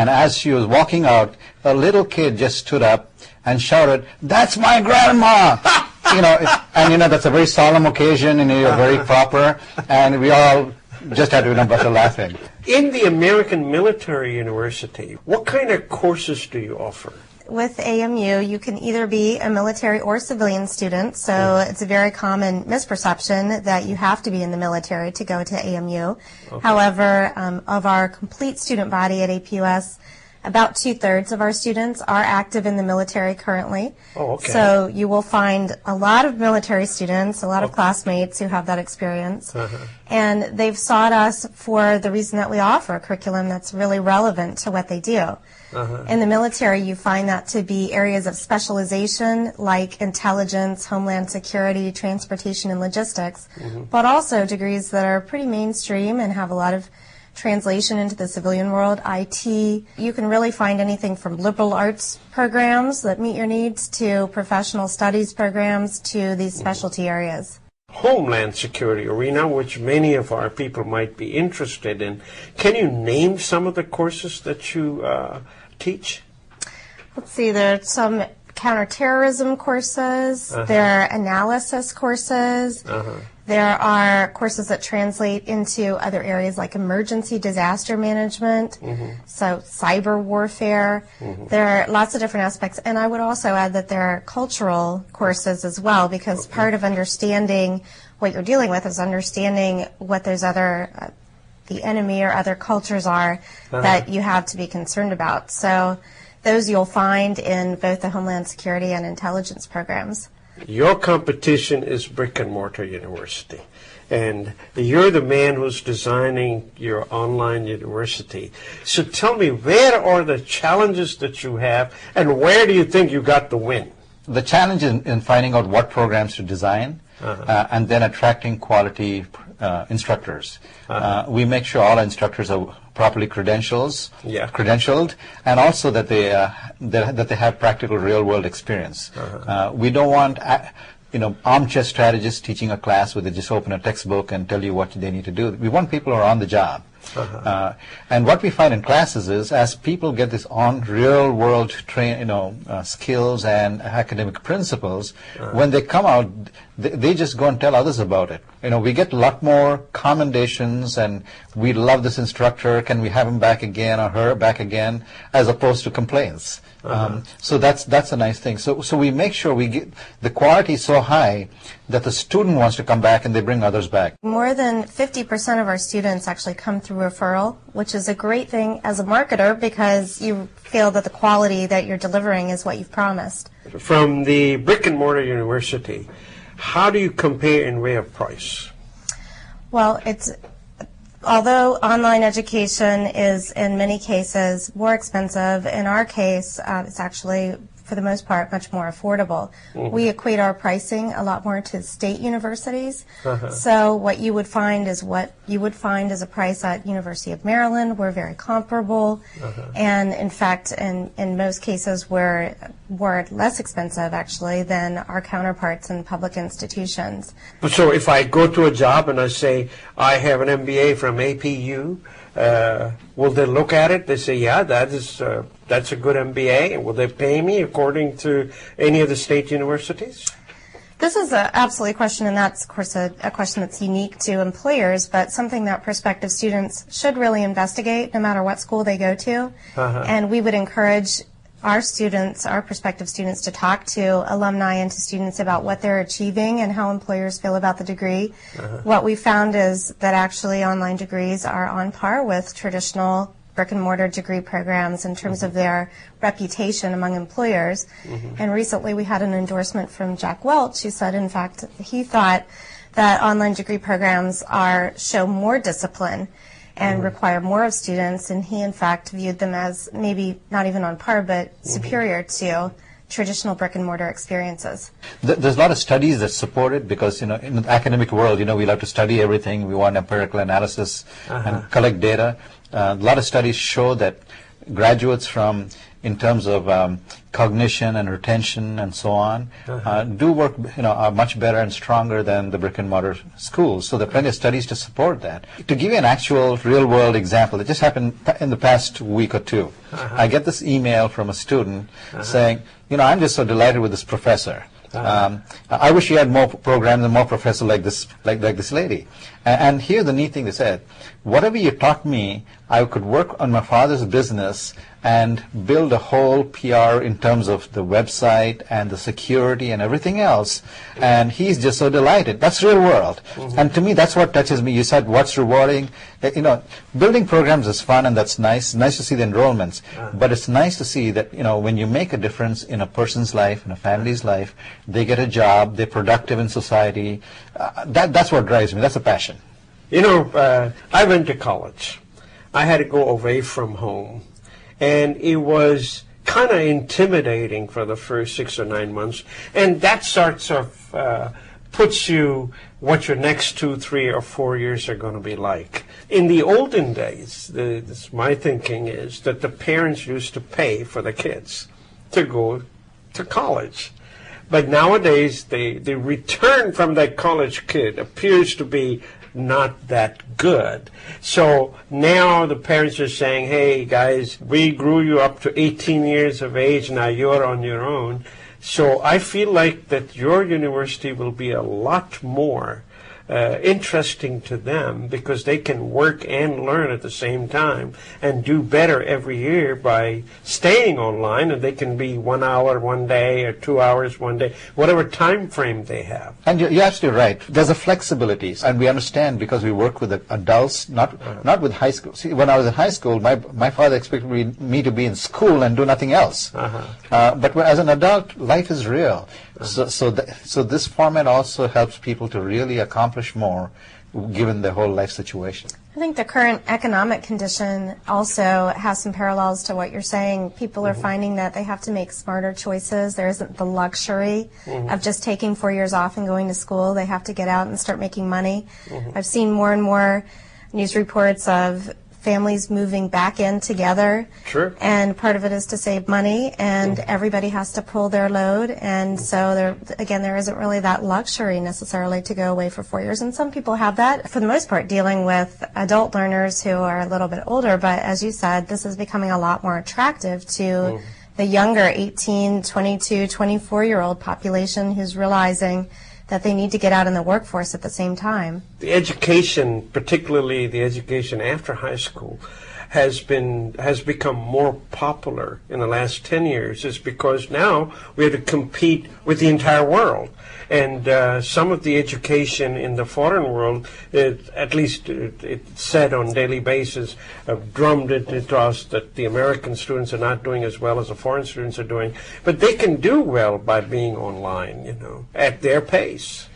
And as she was walking out, a little kid just stood up and shouted, "That's my grandma!" That's a very solemn occasion, and you're very proper, and we all just had to bust laughing. In the American Military University, what kind of courses do you offer? With AMU, you can either be a military or civilian student, so it's a very common misperception that you have to be in the military to go to AMU. Okay. However, of our complete student body at APUS, about 2/3 of our students are active in the military currently. Oh, okay. So you will find a lot of military students, a lot of classmates who have that experience. And they've sought us for the reason that we offer a curriculum that's really relevant to what they do. In the military, you find that to be areas of specialization like intelligence, homeland security, transportation, and logistics, but also degrees that are pretty mainstream and have a lot of translation into the civilian world, IT. You can really find anything from liberal arts programs that meet your needs to professional studies programs to these specialty areas. Homeland security arena, which many of our people might be interested in. Can you name some of the courses that you teach? Let's see, there are some counterterrorism courses, there are analysis courses, there are courses that translate into other areas like emergency disaster management, so cyber warfare. There are lots of different aspects, and I would also add that there are cultural courses as well, because part of understanding what you're dealing with is understanding what those other, the enemy or other cultures are that you have to be concerned about. So those you'll find in both the Homeland Security and intelligence programs. Your competition is brick and mortar university, and you're the man who's designing your online university. So tell me, where are the challenges that you have, and where do you think you got the win? The challenge is in finding out what programs to design and then attracting quality instructors. We make sure all instructors are properly credentialed, and also that they have practical real-world experience. We don't want armchair strategists teaching a class where they just open a textbook and tell you what they need to do. We want people who are on the job. And what we find in classes is, as people get this on real-world skills and academic principles, when they come out, they just go and tell others about it. We get a lot more commendations, and we love this instructor. Can we have him back again or her back again, as opposed to complaints. So that's a nice thing. So we make sure we get the quality so high that the student wants to come back and they bring others back. More than 50% of our students actually come through referral, which is a great thing as a marketer because you feel that the quality that you're delivering is what you've promised. From the brick and mortar university, how do you compare in way of price? Well, although online education is in many cases more expensive, in our case it's actually, for the most part, much more affordable. We equate our pricing a lot more to state universities. So what you would find is a price at University of Maryland. We're very comparable. And in fact, in most cases, we're less expensive, actually, than our counterparts in public institutions. So if I go to a job and I say, I have an MBA from APU, will they look at it? They say, yeah, that's a good MBA. And will they pay me according to any of the state universities? This is absolutely a question, and that's, of course, a question that's unique to employers, but something that prospective students should really investigate no matter what school they go to. And we would encourage our prospective students, to talk to alumni and to students about what they're achieving and how employers feel about the degree. What we found is that actually online degrees are on par with traditional brick-and-mortar degree programs in terms of their reputation among employers. And recently we had an endorsement from Jack Welch, who said, in fact, he thought that online degree programs show more discipline and require more of students, and he in fact viewed them as maybe not even on par, but superior to traditional brick-and-mortar experiences. There's a lot of studies that support it, because in the academic world, we love to study everything. We want empirical analysis and collect data. A lot of studies show that graduates from in terms of cognition and retention and so on do work are much better and stronger than the brick and mortar schools. So there are plenty of studies to support that. To give you an actual real world example, it just happened in the past week or two. I get this email from a student saying, I'm just so delighted with this professor. I wish he had more programs and more professors like this lady. And here's the neat thing they said: whatever you taught me, I could work on my father's business and build a whole PR in terms of the website and the security and everything else. And he's just so delighted. That's real world. And to me, that's what touches me. You said what's rewarding. Building programs is fun and that's nice. Nice to see the enrollments. But it's nice to see that, when you make a difference in a person's life, in a family's life, they get a job, they're productive in society. That's what drives me. That's a passion. I went to college. I had to go away from home. And it was kind of intimidating for the first 6 or 9 months. And that sorts of puts you what your next 2, 3, or 4 years are going to be like. In the olden days, my thinking is that the parents used to pay for the kids to go to college. But nowadays, the return from that college kid appears to be not that good. So now the parents are saying, hey guys, we grew you up to 18 years of age, now you're on your own. So I feel like that your university will be a lot more interesting to them because they can work and learn at the same time and do better every year by staying online, and they can be 1 hour one day or 2 hours one day, whatever time frame they have. And you're absolutely right. There's a flexibility, and we understand because we work with adults, not with high school. See, when I was in high school, my father expected me to be in school and do nothing else. But as an adult, life is real. So this format also helps people to really accomplish more given the whole life situation. I think the current economic condition also has some parallels to what you're saying. People are finding that they have to make smarter choices. There isn't the luxury of just taking 4 years off and going to school. They have to get out and start making money. I've seen more and more news reports of families moving back in together. Sure. And part of it is to save money, and everybody has to pull their load. And so there isn't really that luxury necessarily to go away for 4 years. And some people have that, for the most part, dealing with adult learners who are a little bit older. But as you said, this is becoming a lot more attractive to the younger 18, 22, 24-year-old population who's realizing that they need to get out in the workforce at the same time. The education, particularly the education after high school, has become more popular in the last 10 years is because now we have to compete with the entire world. And some of the education in the foreign world, at least it's said on a daily basis, drummed it to us that the American students are not doing as well as the foreign students are doing. But they can do well by being online, at their pace.